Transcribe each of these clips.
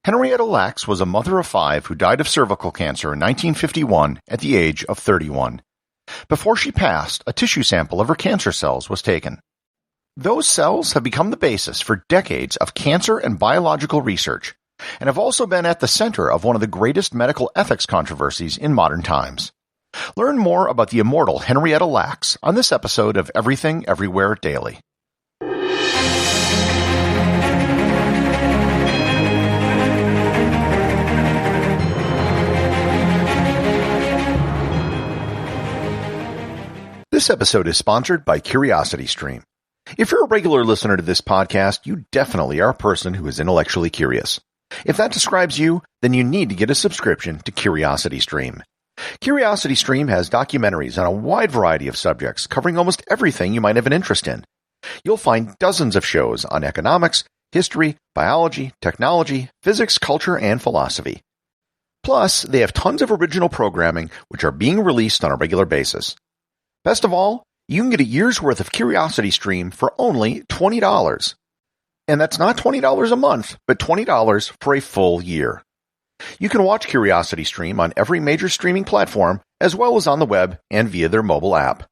Henrietta Lacks was a mother of 5 who died of cervical cancer in 1951 at the age of 31. Before she passed, a tissue sample of her cancer cells was taken. Those cells have become the basis for decades of cancer and biological research, and have also been at the center of one of the greatest medical ethics controversies in modern times. Learn more about the immortal Henrietta Lacks on this episode of Everything Everywhere Daily. This episode is sponsored by CuriosityStream. If you're a regular listener to this podcast, you definitely are a person who is intellectually curious. If that describes you, then you need to get a subscription to CuriosityStream. CuriosityStream has documentaries on a wide variety of subjects covering almost everything you might have an interest in. You'll find dozens of shows on economics, history, biology, technology, physics, culture, and philosophy. Plus, they have tons of original programming which are being released on a regular basis. Best of all, you can get a year's worth of CuriosityStream for only $20. And that's not $20 a month, but $20 for a full year. You can watch CuriosityStream on every major streaming platform, as well as on the web and via their mobile app.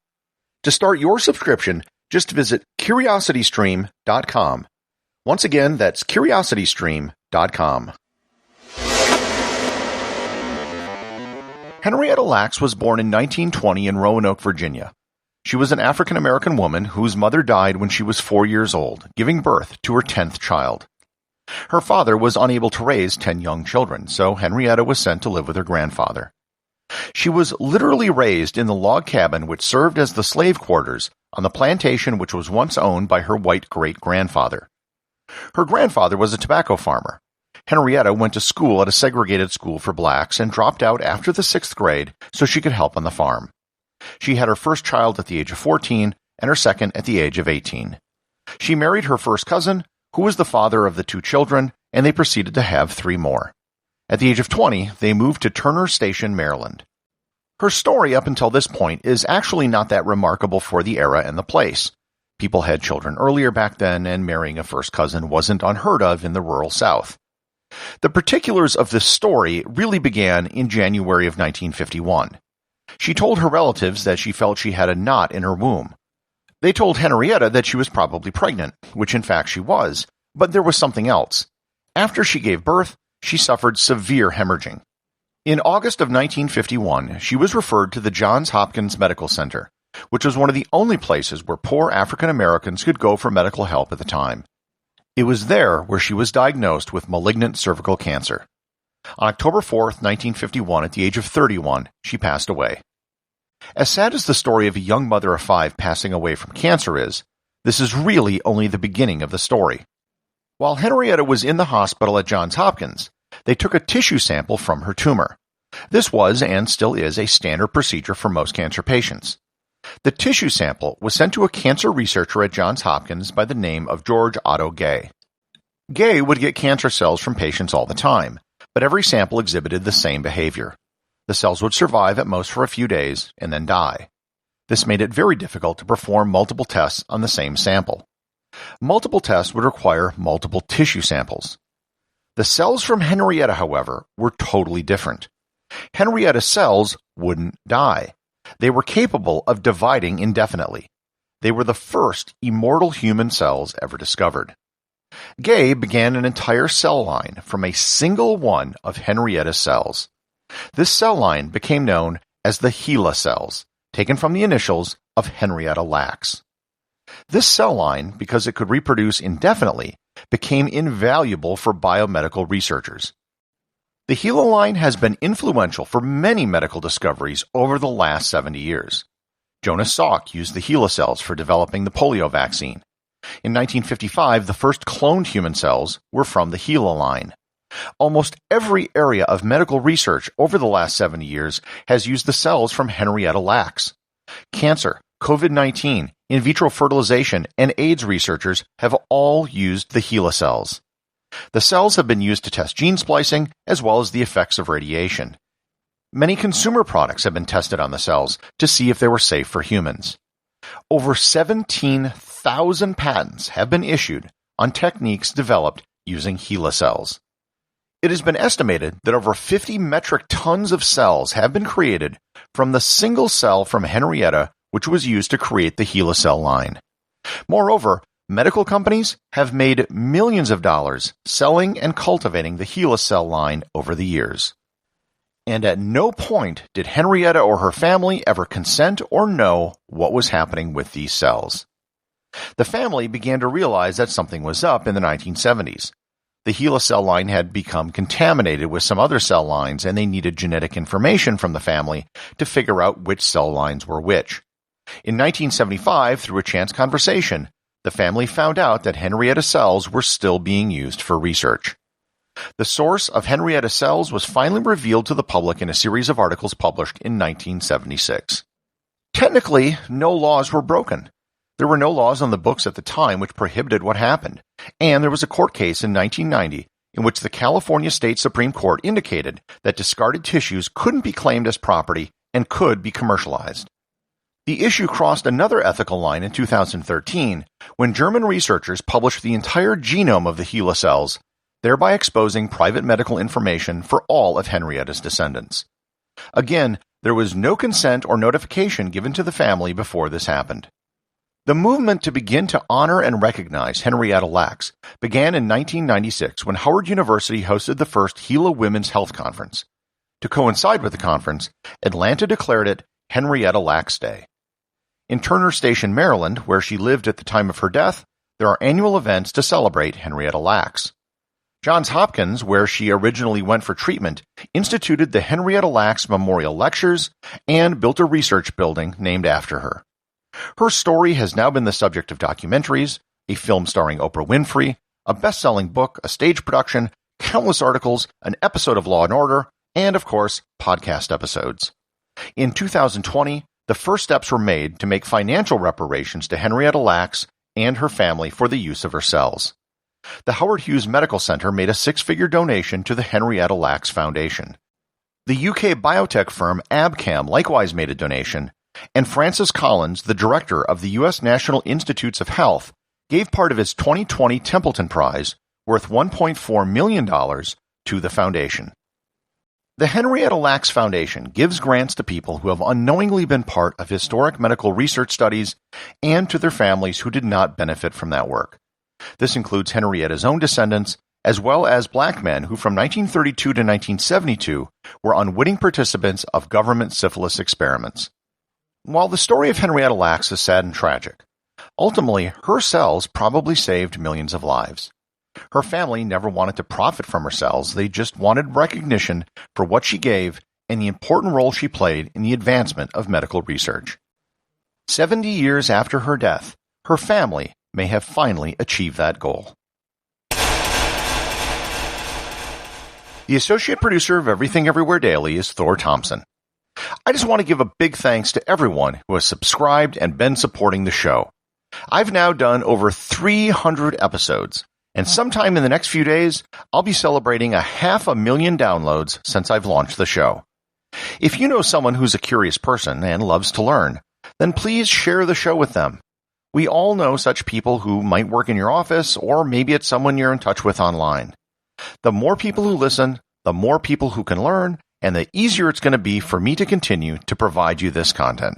To start your subscription, just visit CuriosityStream.com. Once again, that's CuriosityStream.com. Henrietta Lacks was born in 1920 in Roanoke, Virginia. She was an African-American woman whose mother died when she was 4 years old, giving birth to her 10th child. Her father was unable to raise 10 young children, so Henrietta was sent to live with her grandfather. She was literally raised in the log cabin which served as the slave quarters on the plantation which was once owned by her white great-grandfather. Her grandfather was a tobacco farmer. Henrietta went to school at a segregated school for blacks and dropped out after the 6th grade so she could help on the farm. She had her first child at the age of 14 and her second at the age of 18. She married her first cousin, who was the father of the 2 children, and they proceeded to have 3 more. At the age of 20, they moved to Turner Station, Maryland. Her story up until this point is actually not that remarkable for the era and the place. People had children earlier back then, and marrying a first cousin wasn't unheard of in the rural South. The particulars of this story really began in January of 1951. She told her relatives that she felt she had a knot in her womb. They told Henrietta that she was probably pregnant, which in fact she was, but there was something else. After she gave birth, she suffered severe hemorrhaging. In August of 1951, she was referred to the Johns Hopkins Medical Center, which was one of the only places where poor African Americans could go for medical help at the time. It was there where she was diagnosed with malignant cervical cancer. On October 4, 1951, at the age of 31, she passed away. As sad as the story of a young mother of 5 passing away from cancer is, this is really only the beginning of the story. While Henrietta was in the hospital at Johns Hopkins, they took a tissue sample from her tumor. This was, and still is, a standard procedure for most cancer patients. The tissue sample was sent to a cancer researcher at Johns Hopkins by the name of George Otto Gay. Gay would get cancer cells from patients all the time, but every sample exhibited the same behavior. The cells would survive at most for a few days and then die. This made it very difficult to perform multiple tests on the same sample. Multiple tests would require multiple tissue samples. The cells from Henrietta, however, were totally different. Henrietta's cells wouldn't die. They were capable of dividing indefinitely. They were the first immortal human cells ever discovered. Gay began an entire cell line from a single one of Henrietta's cells. This cell line became known as the HeLa cells, taken from the initials of Henrietta Lacks. This cell line, because it could reproduce indefinitely, became invaluable for biomedical researchers. The HeLa line has been influential for many medical discoveries over the last 70 years. Jonas Salk used the HeLa cells for developing the polio vaccine. In 1955, the first cloned human cells were from the HeLa line. Almost every area of medical research over the last 70 years has used the cells from Henrietta Lacks. Cancer, COVID-19, in vitro fertilization, and AIDS researchers have all used the HeLa cells. The cells have been used to test gene splicing as well as the effects of radiation. Many consumer products have been tested on the cells to see if they were safe for humans. Over 17,000 patents have been issued on techniques developed using HeLa cells. It has been estimated that over 50 metric tons of cells have been created from the single cell from Henrietta, which was used to create the HeLa cell line. Moreover, medical companies have made millions of dollars selling and cultivating the HeLa cell line over the years. And at no point did Henrietta or her family ever consent or know what was happening with these cells. The family began to realize that something was up in the 1970s. The HeLa cell line had become contaminated with some other cell lines, and they needed genetic information from the family to figure out which cell lines were which. In 1975, through a chance conversation, the family found out that Henrietta cells were still being used for research. The source of Henrietta cells was finally revealed to the public in a series of articles published in 1976. Technically, no laws were broken. There were no laws on the books at the time which prohibited what happened, and there was a court case in 1990 in which the California State Supreme Court indicated that discarded tissues couldn't be claimed as property and could be commercialized. The issue crossed another ethical line in 2013 when German researchers published the entire genome of the HeLa cells, thereby exposing private medical information for all of Henrietta's descendants. Again, there was no consent or notification given to the family before this happened. The movement to begin to honor and recognize Henrietta Lacks began in 1996 when Howard University hosted the first HeLa Women's Health Conference. To coincide with the conference, Atlanta declared it Henrietta Lacks Day. In Turner Station, Maryland, where she lived at the time of her death, there are annual events to celebrate Henrietta Lacks. Johns Hopkins, where she originally went for treatment, instituted the Henrietta Lacks Memorial Lectures and built a research building named after her. Her story has now been the subject of documentaries, a film starring Oprah Winfrey, a best-selling book, a stage production, countless articles, an episode of Law & Order, and, of course, podcast episodes. In 2020, the first steps were made to make financial reparations to Henrietta Lacks and her family for the use of her cells. The Howard Hughes Medical Center made a six-figure donation to the Henrietta Lacks Foundation. The UK biotech firm Abcam likewise made a donation, and Francis Collins, the director of the U.S. National Institutes of Health, gave part of his 2020 Templeton Prize, worth $1.4 million, to the foundation. The Henrietta Lacks Foundation gives grants to people who have unknowingly been part of historic medical research studies and to their families who did not benefit from that work. This includes Henrietta's own descendants, as well as black men who from 1932 to 1972 were unwitting participants of government syphilis experiments. While the story of Henrietta Lacks is sad and tragic, ultimately her cells probably saved millions of lives. Her family never wanted to profit from her cells, they just wanted recognition for what she gave and the important role she played in the advancement of medical research. 70 years after her death, her family may have finally achieved that goal. The associate producer of Everything Everywhere Daily is Thor Thompson. I just want to give a big thanks to everyone who has subscribed and been supporting the show. I've now done over 300 episodes, and sometime in the next few days, I'll be celebrating 500,000 downloads since I've launched the show. If you know someone who's a curious person and loves to learn, then please share the show with them. We all know such people who might work in your office, or maybe it's someone you're in touch with online. The more people who listen, the more people who can learn, and the easier it's going to be for me to continue to provide you this content.